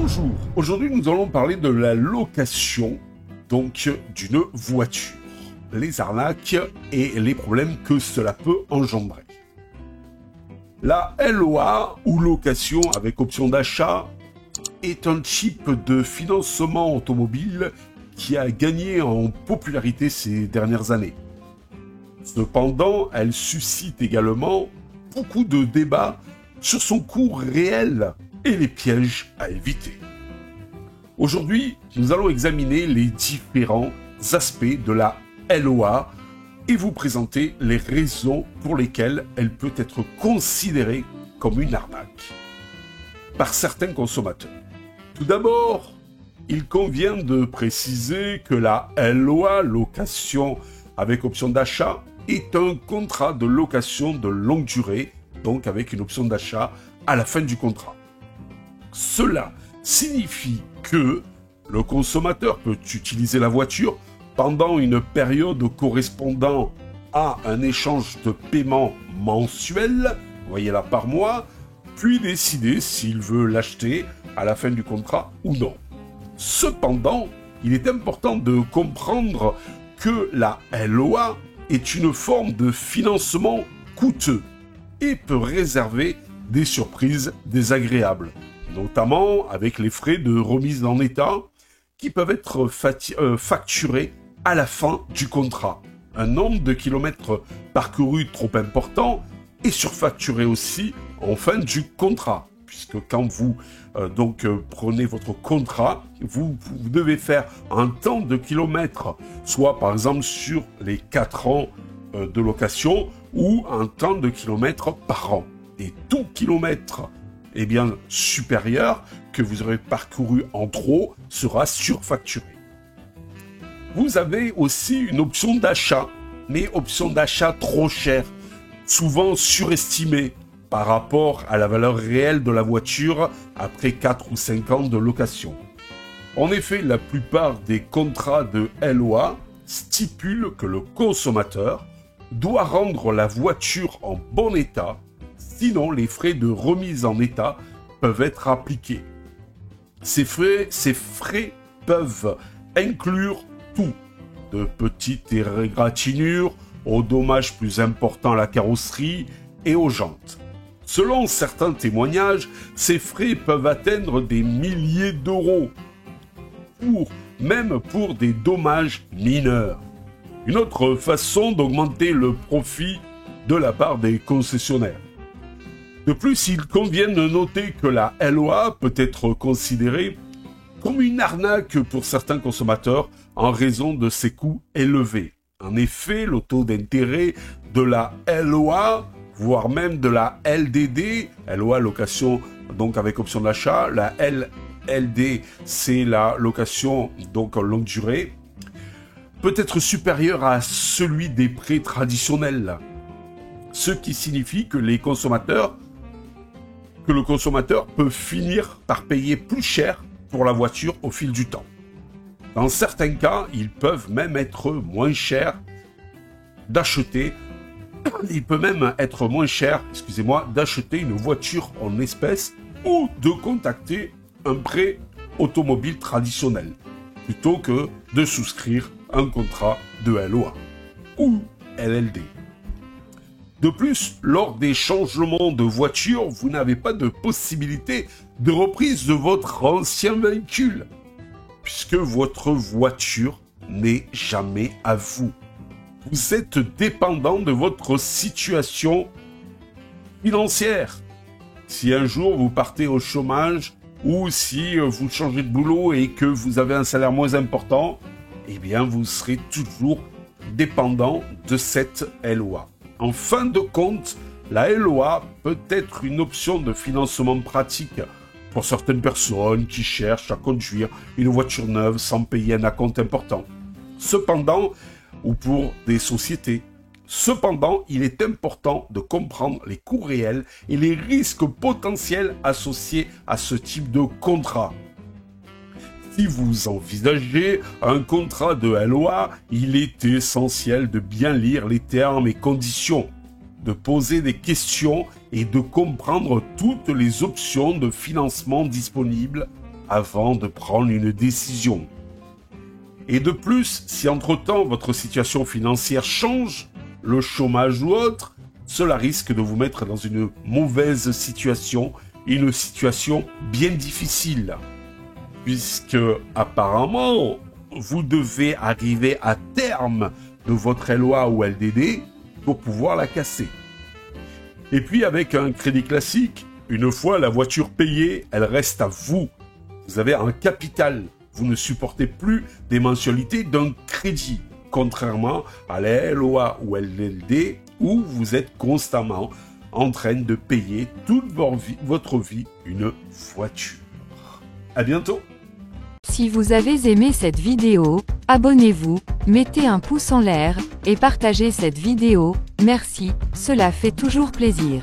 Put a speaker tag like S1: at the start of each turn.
S1: Bonjour, aujourd'hui nous allons parler de la location donc d'une voiture, les arnaques et les problèmes que cela peut engendrer. La LOA ou location avec option d'achat est un type de financement automobile qui a gagné en popularité ces dernières années. Cependant, elle suscite également beaucoup de débats sur son coût réel et les pièges à éviter. Aujourd'hui, nous allons examiner les différents aspects de la LOA et vous présenter les raisons pour lesquelles elle peut être considérée comme une arnaque par certains consommateurs. Tout d'abord, il convient de préciser que la LOA, location avec option d'achat, est un contrat de location de longue durée, donc avec une option d'achat à la fin du contrat. Cela signifie que le consommateur peut utiliser la voiture pendant une période correspondant à un échange de paiement mensuel, voyez là par mois, puis décider s'il veut l'acheter à la fin du contrat ou non. Cependant, il est important de comprendre que la LOA est une forme de financement coûteux et peut réserver des surprises désagréables, notamment avec les frais de remise en état qui peuvent être facturés à la fin du contrat. Un nombre de kilomètres parcourus trop important est surfacturé aussi en fin du contrat, puisque quand vous prenez votre contrat, vous devez faire un temps de kilomètres, soit par exemple sur les 4 ans de location, ou un temps de kilomètres par an. Et tout kilomètre supérieur que vous aurez parcouru en trop sera surfacturé. Vous avez aussi une option d'achat, mais option d'achat trop chère, souvent surestimée par rapport à la valeur réelle de la voiture après 4 ou 5 ans de location. En effet, la plupart des contrats de LOA stipulent que le consommateur doit rendre la voiture en bon état, sinon les frais de remise en état peuvent être appliqués. Ces frais peuvent inclure tout, de petites égratignures aux dommages plus importants à la carrosserie et aux jantes. Selon certains témoignages, ces frais peuvent atteindre des milliers d'euros, même pour des dommages mineurs. Une autre façon d'augmenter le profit de la part des concessionnaires. De plus, il convient de noter que la LOA peut être considérée comme une arnaque pour certains consommateurs en raison de ses coûts élevés. En effet, le taux d'intérêt de la LOA, voire même de la LDD, LOA location donc avec option d'achat, la LLD c'est la location donc en longue durée, peut être supérieur à celui des prêts traditionnels. Ce qui signifie que le consommateur peut finir par payer plus cher pour la voiture au fil du temps. Dans certains cas, ils peuvent même être moins chers d'acheter. Il peut même être moins cher, d'acheter une voiture en espèces ou de contacter un prêt automobile traditionnel, plutôt que de souscrire un contrat de LOA ou LLD. De plus, lors des changements de voiture, vous n'avez pas de possibilité de reprise de votre ancien véhicule, puisque votre voiture n'est jamais à vous. Vous êtes dépendant de votre situation financière. Si un jour vous partez au chômage ou si vous changez de boulot et que vous avez un salaire moins important, vous serez toujours dépendant de cette LOA. En fin de compte, la LOA peut être une option de financement pratique pour certaines personnes qui cherchent à conduire une voiture neuve sans payer un acompte important. Ou pour des sociétés. Cependant, il est important de comprendre les coûts réels et les risques potentiels associés à ce type de contrat. Si vous envisagez un contrat de LOA, il est essentiel de bien lire les termes et conditions, de poser des questions et de comprendre toutes les options de financement disponibles avant de prendre une décision. Et de plus, si entre-temps votre situation financière change, le chômage ou autre, cela risque de vous mettre dans une mauvaise situation, une situation bien difficile. Puisque apparemment, vous devez arriver à terme de votre LOA ou LDD pour pouvoir la casser. Et puis avec un crédit classique, une fois la voiture payée, elle reste à vous. Vous avez un capital. Vous ne supportez plus des mensualités d'un crédit, contrairement à la LOA ou LLD où vous êtes constamment en train de payer toute votre vie une voiture. À bientôt.
S2: Si vous avez aimé cette vidéo, abonnez-vous, mettez un pouce en l'air et partagez cette vidéo. Merci, cela fait toujours plaisir.